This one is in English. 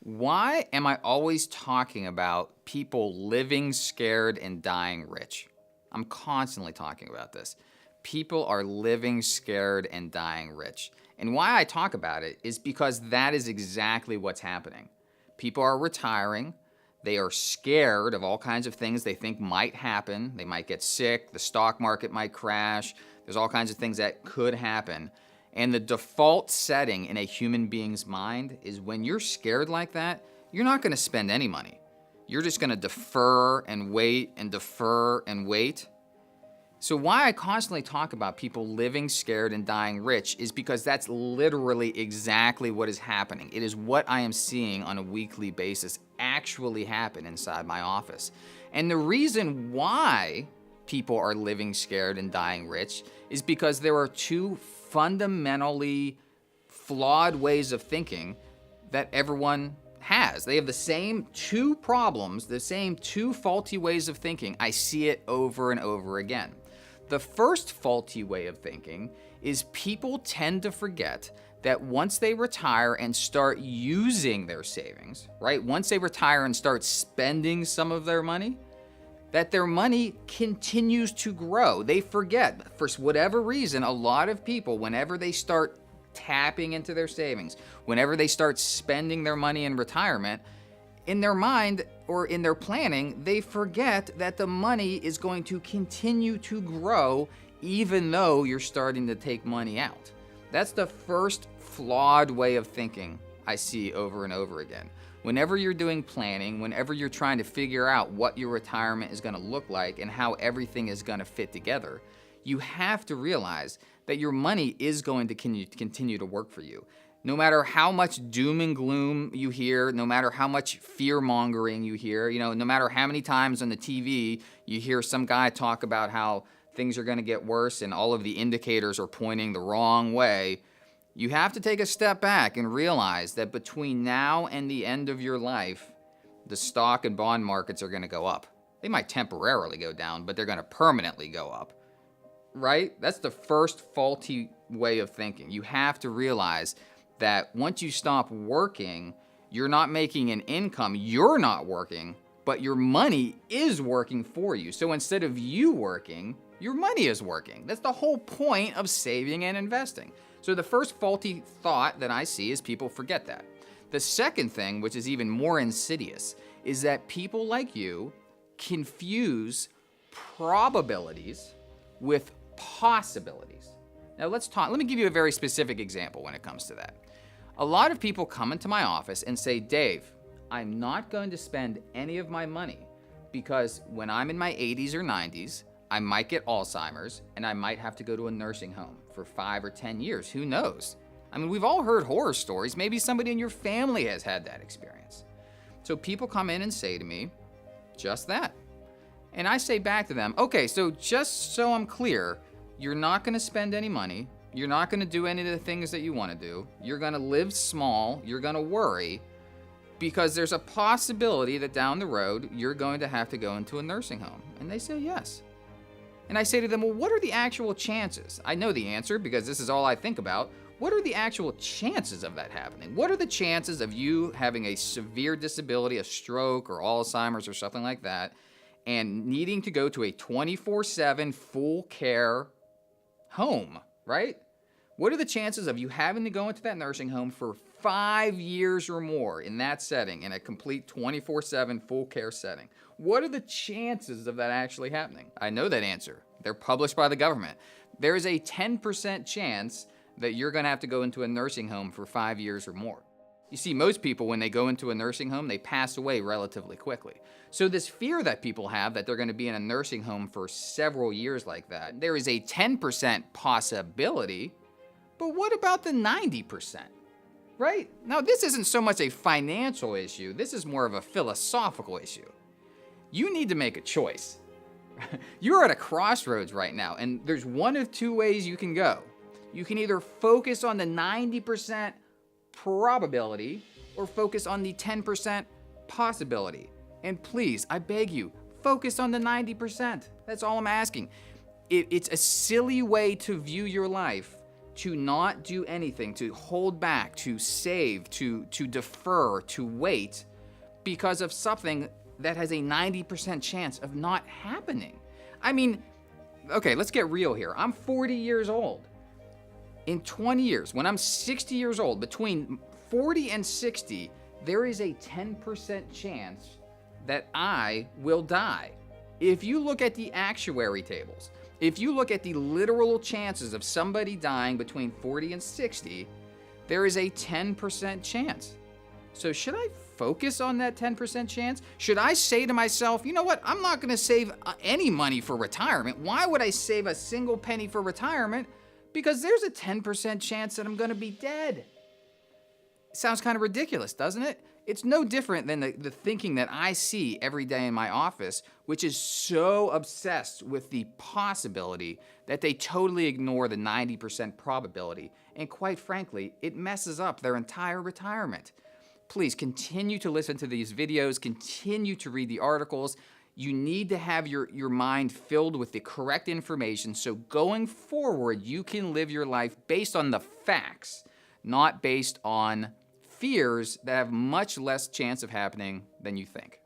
Why am I always talking about people living scared and dying rich? I'm constantly talking about this. People are living scared and dying rich. And why I talk about it is because that is exactly what's happening. People are retiring. They are scared of all kinds of things they think might happen. They might get sick. The stock market might crash. There's all kinds of things that could happen. And the default setting in a human being's mind is when you're scared like that, you're not going to spend any money. You're just going to defer and wait and defer and wait. So why I constantly talk about people living scared and dying rich is because that's literally exactly what is happening. It is what I am seeing on a weekly basis actually happen inside my office. And the reason why people are living scared and dying rich is because there are two fundamentally flawed ways of thinking that everyone has. They have the same two problems, the same two faulty ways of thinking. I see it over and over again. The first faulty way of thinking is people tend to forget that once they retire and start using their savings, right? Once they retire and start spending some of their money, that their money continues to grow. They forget, for whatever reason, a lot of people, whenever they start tapping into their savings, whenever they start spending their money in retirement, in their mind or in their planning, they forget that the money is going to continue to grow even though you're starting to take money out. That's the first flawed way of thinking I see over and over again. Whenever you're doing planning, whenever you're trying to figure out what your retirement is going to look like and how everything is going to fit together, you have to realize that your money is going to continue to work for you. No matter how much doom and gloom you hear, no matter how much fear-mongering you hear, no matter how many times on the TV you hear some guy talk about how things are going to get worse and all of the indicators are pointing the wrong way, you have to take a step back and realize that between now and the end of your life, the stock and bond markets are going to go up. They might temporarily go down, but they're going to permanently go up, right? That's the first faulty way of thinking. You have to realize that once you stop working, you're not making an income, you're not working, but your money is working for you. So instead of you working, your money is working. That's the whole point of saving and investing. So the first faulty thought that I see is people forget that. The second thing, which is even more insidious, is that people like you confuse probabilities with possibilities. Now let me give you a very specific example when it comes to that. A lot of people come into my office and say, Dave, I'm not going to spend any of my money because when I'm in my 80s or 90s, I might get Alzheimer's and I might have to go to a nursing home for 5 or 10 years. Who knows? I mean, we've all heard horror stories. Maybe somebody in your family has had that experience. So people come in and say to me, just that. And I say back to them, okay, so just so I'm clear, you're not going to spend any money. You're not going to do any of the things that you want to do. You're going to live small. You're going to worry because there's a possibility that down the road, you're going to have to go into a nursing home. And they say yes. And I say to them, well, what are the actual chances? I know the answer because this is all I think about. What are the actual chances of that happening? What are the chances of you having a severe disability, a stroke or Alzheimer's or something like that, and needing to go to a 24/7 full care home, right? What are the chances of you having to go into that nursing home for 5 years or more in that setting, in a complete 24/7 full care setting? What are the chances of that actually happening? I know that answer. They're published by the government. There is a 10% chance that you're going to have to go into a nursing home for 5 years or more. You see, most people, when they go into a nursing home, they pass away relatively quickly. So this fear that people have that they're going to be in a nursing home for several years like that, there is a 10% possibility, but what about the 90%? Right? Now, this isn't so much a financial issue. This is more of a philosophical issue. You need to make a choice. You're at a crossroads right now, and there's one of two ways you can go. You can either focus on the 90% probability or focus on the 10% possibility. And please, I beg you, focus on the 90%. That's all I'm asking. It's a silly way to view your life to not do anything, to hold back, to save, to defer, to wait because of something that has a 90% chance of not happening. I mean, okay, let's get real here. I'm 40 years old. In 20 years, when I'm 60 years old, between 40 and 60, there is a 10% chance that I will die. If you look at the actuary tables, if you look at the literal chances of somebody dying between 40 and 60, there is a 10% chance. So should I focus on that 10% chance? Should I say to myself, you know what, I'm not gonna save any money for retirement. Why would I save a single penny for retirement? Because there's a 10% chance that I'm gonna be dead. Sounds kind of ridiculous, doesn't it? It's no different than the thinking that I see every day in my office, which is so obsessed with the possibility that they totally ignore the 90% probability. And quite frankly, it messes up their entire retirement. Please continue to listen to these videos, continue to read the articles. You need to have your mind filled with the correct information so going forward, you can live your life based on the facts, not based on fears that have much less chance of happening than you think.